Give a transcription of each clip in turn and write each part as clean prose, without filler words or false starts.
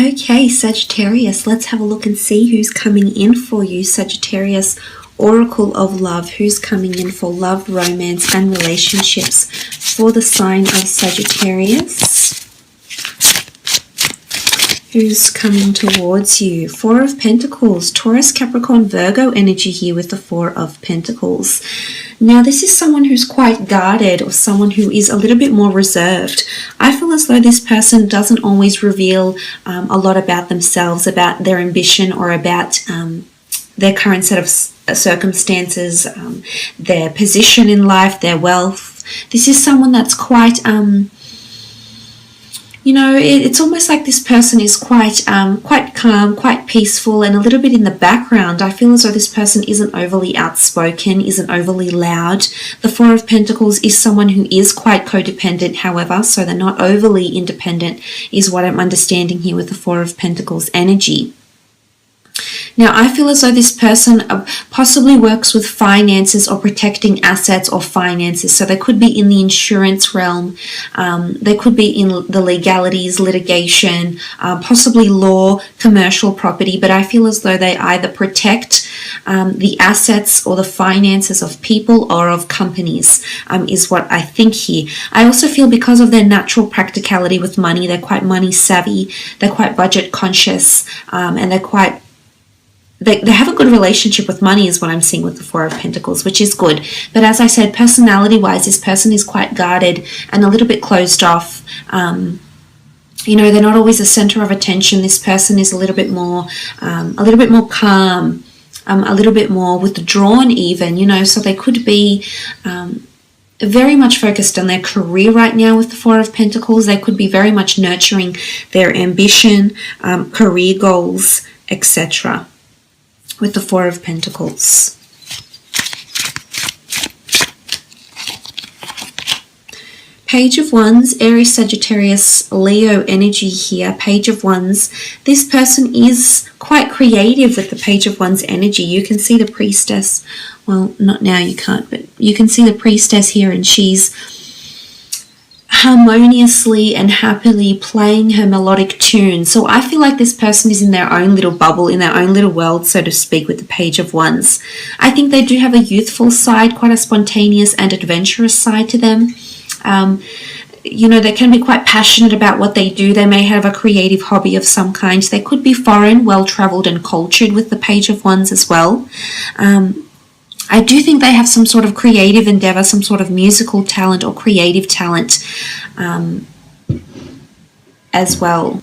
Okay, Sagittarius, let's have a look and see who's coming in for you. Sagittarius, Oracle of Love, who's coming in for love, romance, and relationships for the sign of Sagittarius. Who's coming towards you? Four of Pentacles, Taurus, Capricorn, Virgo energy here with the Four of Pentacles. Now, this is someone who's quite guarded or someone who is a little bit more reserved. I feel as though this person doesn't always reveal a lot about themselves, about their ambition, or about their current set of circumstances, their position in life, their wealth. This is someone that's quite... it's almost like this person is quite calm, quite peaceful, and a little bit in the background. I feel as though this person isn't overly outspoken, isn't overly loud. The Four of Pentacles is someone who is quite codependent, however, so they're not overly independent, is what I'm understanding here with the Four of Pentacles energy. Now, I feel as though this person possibly works with finances or protecting assets or finances. So they could be in the insurance realm. They could be in the legalities, litigation, possibly law, commercial property. But I feel as though they either protect the assets or the finances of people or of companies, is what I think here. I also feel because of their natural practicality with money, they're quite money savvy, they're quite budget conscious, and they're quite... They have a good relationship with money is what I'm seeing with the Four of Pentacles, which is good. But as I said, personality-wise, this person is quite guarded and a little bit closed off. They're not always the center of attention. This person is a little bit more calm, a little bit more withdrawn even, so they could be very much focused on their career right now with the Four of Pentacles. They could be very much nurturing their ambition, career goals, etc. with the Four of Pentacles. Page of Wands, Aries, Sagittarius, Leo energy here. Page of Wands. This person is quite creative with the Page of Wands energy. You can see the Priestess. Well, not now, you can't, but you can see the Priestess here, and she's harmoniously and happily playing her melodic tune. So I feel like this person is in their own little bubble, in their own little world, so to speak, with the Page of Wands. I think they do have a youthful side, quite a spontaneous and adventurous side to them. They can be quite passionate about what they do. They may have a creative hobby of some kind. They could be foreign, well-traveled and cultured with the Page of Wands as well. I do think they have some sort of creative endeavor, some sort of musical talent or creative talent as well.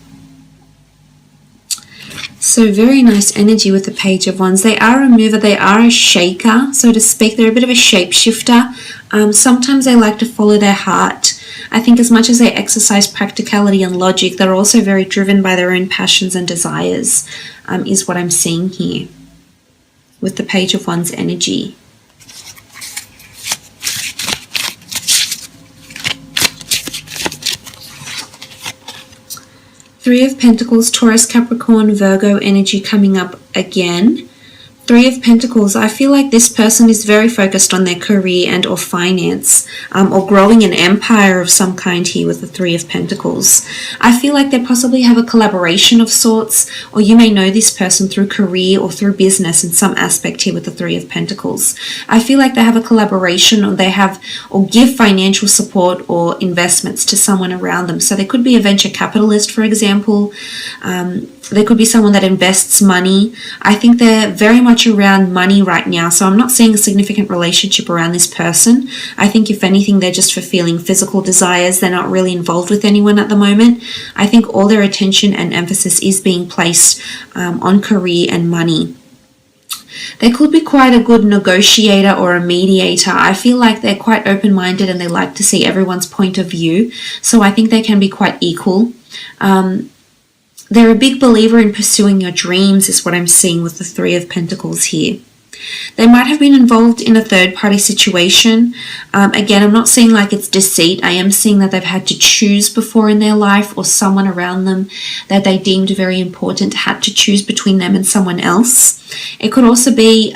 So very nice energy with the Page of Wands. They are a mover, they are a shaker, so to speak. They're a bit of a shapeshifter. Sometimes they like to follow their heart. I think as much as they exercise practicality and logic, they're also very driven by their own passions and desires, is what I'm seeing here with the Page of Wands energy. Three of Pentacles, Taurus, Capricorn, Virgo energy coming up again. Three of Pentacles, I feel like this person is very focused on their career and or finance, or growing an empire of some kind here with the Three of Pentacles. I feel like they possibly have a collaboration of sorts, or you may know this person through career or through business in some aspect here with the Three of Pentacles. I feel like they have a collaboration, or they have or give financial support or investments to someone around them. So they could be a venture capitalist, for example. There could be someone that invests money. I think they're very much around money right now. So I'm not seeing a significant relationship around this person. I think if anything, they're just fulfilling physical desires. They're not really involved with anyone at the moment. I think all their attention and emphasis is being placed on career and money. They could be quite a good negotiator or a mediator. I feel like they're quite open-minded and they like to see everyone's point of view. So I think they can be quite equal. They're a big believer in pursuing your dreams is what I'm seeing with the Three of Pentacles here. They might have been involved in a third-party situation. Again, I'm not seeing like it's deceit. I am seeing that they've had to choose before in their life, or someone around them that they deemed very important had to choose between them and someone else. It could also be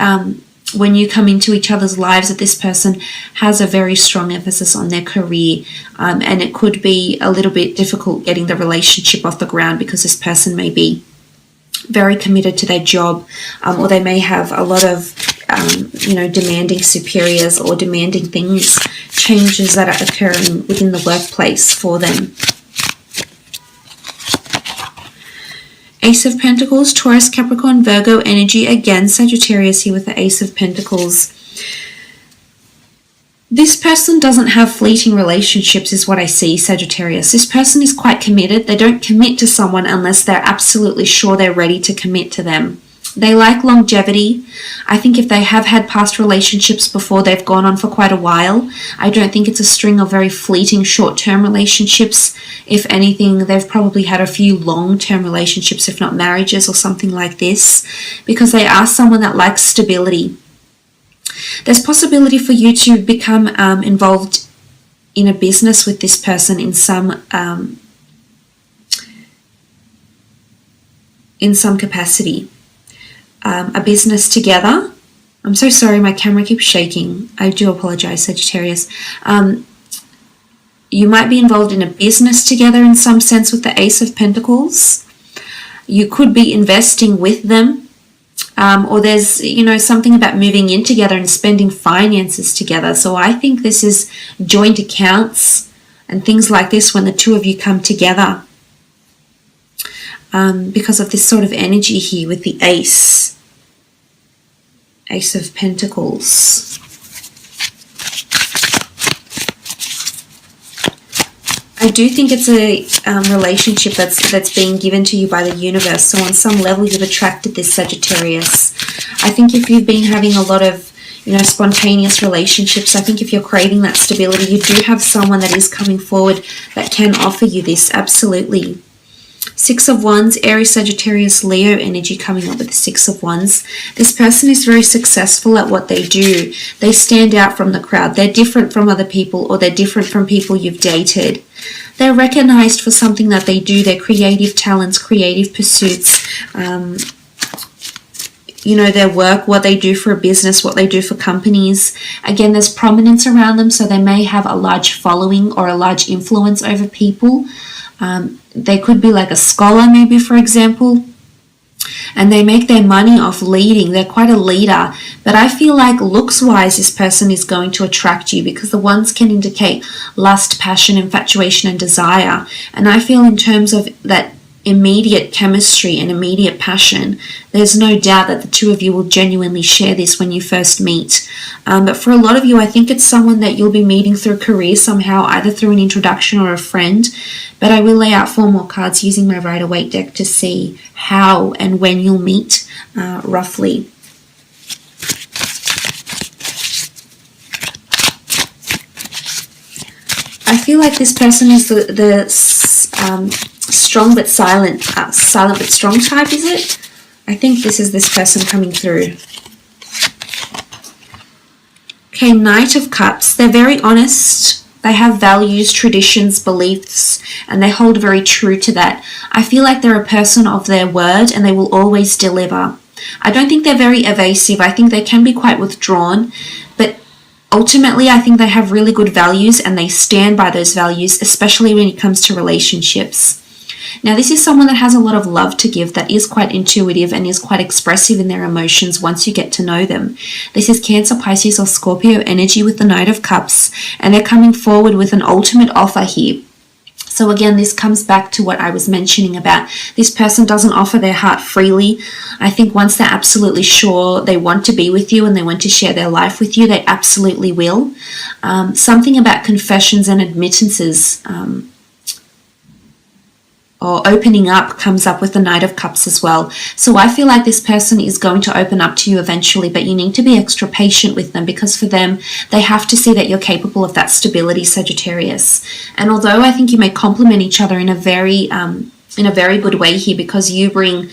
when you come into each other's lives, that this person has a very strong emphasis on their career, and it could be a little bit difficult getting the relationship off the ground because this person may be very committed to their job, or they may have a lot of demanding superiors or demanding things, changes that are occurring within the workplace for them. Ace of Pentacles, Taurus, Capricorn, Virgo energy. Again, Sagittarius here with the Ace of Pentacles. This person doesn't have fleeting relationships is what I see, Sagittarius. This person is quite committed. They don't commit to someone unless they're absolutely sure they're ready to commit to them. They like longevity. I think if they have had past relationships before, they've gone on for quite a while. I don't think it's a string of very fleeting short-term relationships. If anything, they've probably had a few long-term relationships, if not marriages or something like this, because they are someone that likes stability. There's possibility for you to become involved in a business with this person in some capacity. A business together. I'm so sorry, my camera keeps shaking. I do apologize, Sagittarius. You might be involved in a business together in some sense with the Ace of Pentacles. You could be investing with them. Or there's, something about moving in together and spending finances together. So I think this is joint accounts and things like this when the two of you come together. Because of this sort of energy here with the Ace of Pentacles. I do think it's a relationship that's being given to you by the universe. So on some level, you've attracted this, Sagittarius. I think if you've been having a lot of spontaneous relationships, I think if you're craving that stability, you do have someone that is coming forward that can offer you this, absolutely. Six of Wands, Aries, Sagittarius, Leo energy coming up with the Six of Wands. This person is very successful at what they do. They stand out from the crowd. They're different from other people, or they're different from people you've dated. They're recognized for something that they do, their creative talents, creative pursuits, their work, what they do for a business, what they do for companies. Again, there's prominence around them, so they may have a large following or a large influence over people. They could be like a scholar, maybe, for example, and they make their money off leading. They're quite a leader, but I feel like looks-wise, this person is going to attract you because the ones can indicate lust, passion, infatuation, and desire. And I feel in terms of that immediate chemistry and immediate passion, there's no doubt that the two of you will genuinely share this when you first meet. But for a lot of you, I think it's someone that you'll be meeting through career somehow, either through an introduction or a friend. But I will lay out 4 more cards using my Rider-Waite deck to see how and when you'll meet roughly. I feel like this person is the strong but silent but strong type, is it? I think this is this person coming through. Okay, Knight of Cups. They're very honest. They have values, traditions, beliefs, and they hold very true to that. I feel like they're a person of their word and they will always deliver. I don't think they're very evasive. I think they can be quite withdrawn, but ultimately I think they have really good values and they stand by those values, especially when it comes to relationships. Now, this is someone that has a lot of love to give, that is quite intuitive and is quite expressive in their emotions once you get to know them. This is Cancer, Pisces, or Scorpio energy with the Knight of Cups, and they're coming forward with an ultimate offer here. So again, this comes back to what I was mentioning about this person doesn't offer their heart freely. I think once they're absolutely sure they want to be with you and they want to share their life with you, they absolutely will. Something about confessions and admittances or opening up comes up with the Knight of Cups as well. So I feel like this person is going to open up to you eventually, but you need to be extra patient with them because for them, they have to see that you're capable of that stability, Sagittarius. And although I think you may complement each other in a very good way here because you bring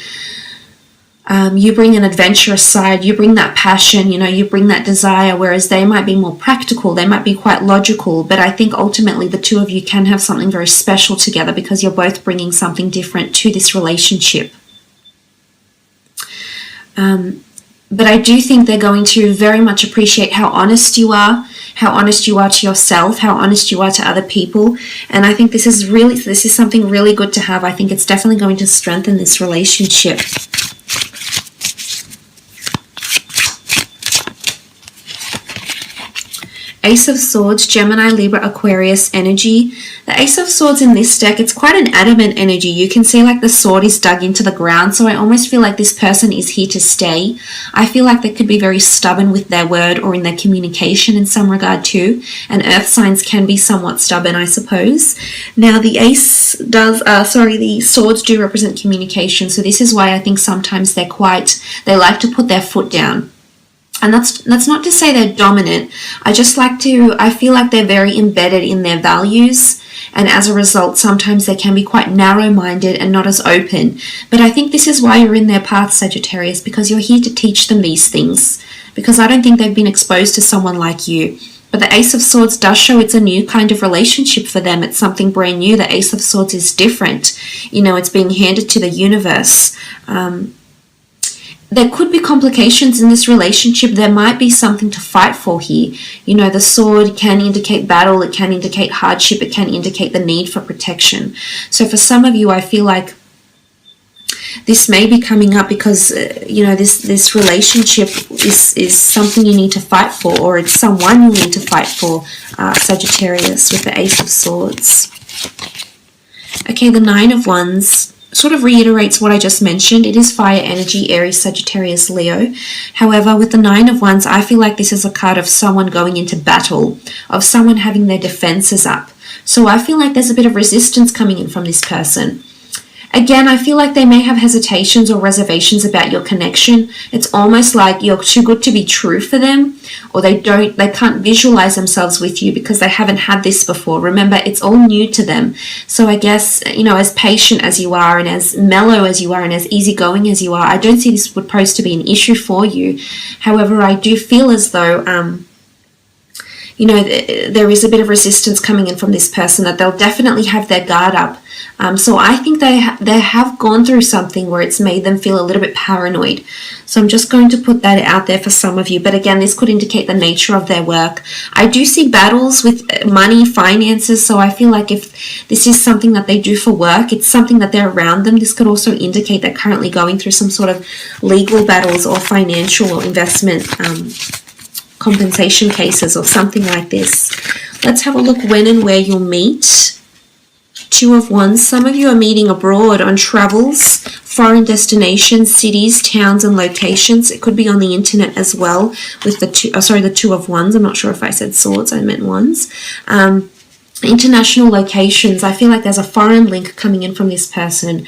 an adventurous side, you bring that passion, you bring that desire, whereas they might be more practical, they might be quite logical, but I think ultimately the two of you can have something very special together because you're both bringing something different to this relationship. But I do think they're going to very much appreciate how honest you are to yourself, how honest you are to other people. And I think this is something really good to have. I think it's definitely going to strengthen this relationship. Ace of Swords, Gemini, Libra, Aquarius energy. The Ace of Swords in this deck, it's quite an adamant energy. You can see like the sword is dug into the ground. So I almost feel like this person is here to stay. I feel like they could be very stubborn with their word or in their communication in some regard too. And earth signs can be somewhat stubborn, I suppose. Now the the swords do represent communication. So this is why I think sometimes they like to put their foot down. And that's not to say they're dominant. I feel like they're very embedded in their values. And as a result, sometimes they can be quite narrow-minded and not as open. But I think this is why you're in their path, Sagittarius, because you're here to teach them these things. Because I don't think they've been exposed to someone like you. But the Ace of Swords does show it's a new kind of relationship for them. It's something brand new. The Ace of Swords is different. You know, it's being handed to the universe. There could be complications in this relationship. There might be something to fight for here. You know, the sword can indicate battle. It can indicate hardship. It can indicate the need for protection. So for some of you, I feel like this may be coming up because, you know, this relationship is something you need to fight for, or it's someone you need to fight for, Sagittarius, with the Ace of Swords. Okay, the Nine of Wands sort of reiterates what I just mentioned. It is fire energy, Aries, Sagittarius, Leo. However, with the Nine of Wands, I feel like this is a card of someone going into battle, of someone having their defenses up. So I feel like there's a bit of resistance coming in from this person. Again, I feel like they may have hesitations or reservations about your connection. It's almost like you're too good to be true for them, or they can't visualize themselves with you because they haven't had this before. Remember, it's all new to them. So I guess, you know, as patient as you are and as mellow as you are and as easygoing as you are, I don't see this would pose to be an issue for you. However, I do feel as though, you know, there is a bit of resistance coming in from this person, that they'll definitely have their guard up. So I think they have gone through something where it's made them feel a little bit paranoid. So I'm just going to put that out there for some of you. But again, this could indicate the nature of their work. I do see battles with money, finances. So I feel like if this is something that they do for work, it's something that they're around them. This could also indicate they're currently going through some sort of legal battles or financial or investment compensation cases or something like this. Let's have a look when and where you'll meet. Two of Wands. Some of you are meeting abroad on travels, foreign destinations, cities, towns, and locations. It could be on the internet as well with the Two of Wands. I'm not sure if I said swords, I meant wands. International locations. I feel like there's a foreign link coming in from this person.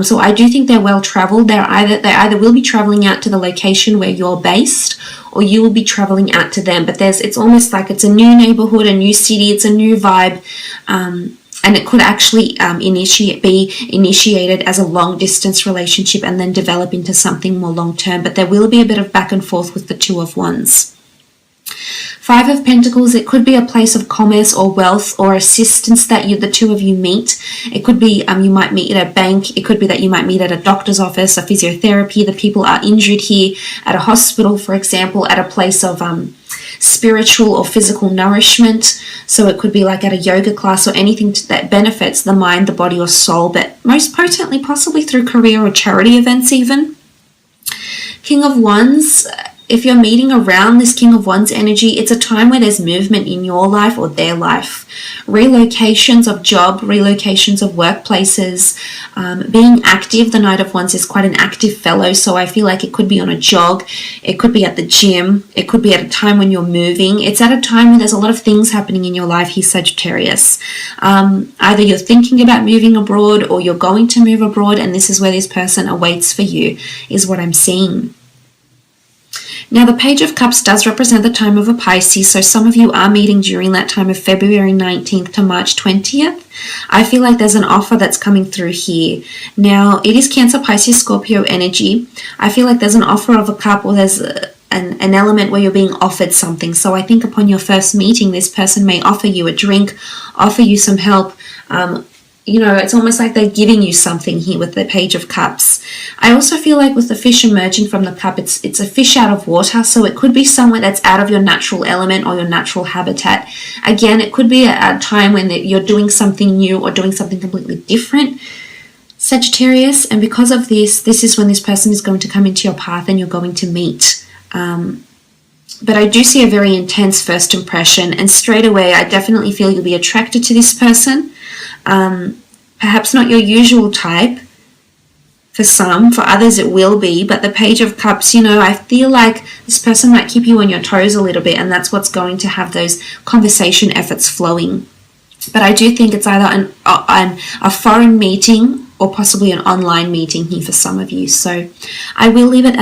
So I do think they're well traveled. They either will be traveling out to the location where you're based, or you will be traveling out to them. But it's almost like it's a new neighborhood, a new city, it's a new vibe. And it could actually be initiated as a long-distance relationship and then develop into something more long-term. But there will be a bit of back and forth with the Two of Wands. Five of Pentacles, it could be a place of commerce or wealth or assistance that the two of you meet. It could be you might meet at a bank. It could be that you might meet at a doctor's office, a physiotherapy. The people are injured here, at a hospital, for example, at a place of spiritual or physical nourishment. So it could be like at a yoga class or anything that benefits the mind, the body, or soul, but most potently possibly through career or charity events even. King of Wands, if you're meeting around this King of Wands energy, it's a time where there's movement in your life or their life. Relocations of job, relocations of workplaces, being active. The Knight of Wands is quite an active fellow, so I feel like it could be on a jog, it could be at the gym, it could be at a time when you're moving. It's at a time when there's a lot of things happening in your life here, Sagittarius. Either you're thinking about moving abroad or you're going to move abroad, and this is where this person awaits for you, is what I'm seeing. Now, the Page of Cups does represent the time of a Pisces, so some of you are meeting during that time of February 19th to March 20th. I feel like there's an offer that's coming through here. Now, it is Cancer, Pisces, Scorpio energy. I feel like there's an offer of a cup, or there's an element where you're being offered something. So I think upon your first meeting, this person may offer you a drink, offer you some help, you know, it's almost like they're giving you something here with the Page of Cups. I also feel like with the fish emerging from the cup, it's a fish out of water, so it could be somewhere that's out of your natural element or your natural habitat. Again, it could be a time when you're doing something new or doing something completely different, Sagittarius, and because of this is when this person is going to come into your path and you're going to meet. But I do see a very intense first impression, and straight away I definitely feel you'll be attracted to this person. Perhaps not your usual type for some, for others it will be, but the Page of Cups, you know, I feel like this person might keep you on your toes a little bit, and that's what's going to have those conversation efforts flowing. But I do think it's either a foreign meeting or possibly an online meeting here for some of you. So I will leave it at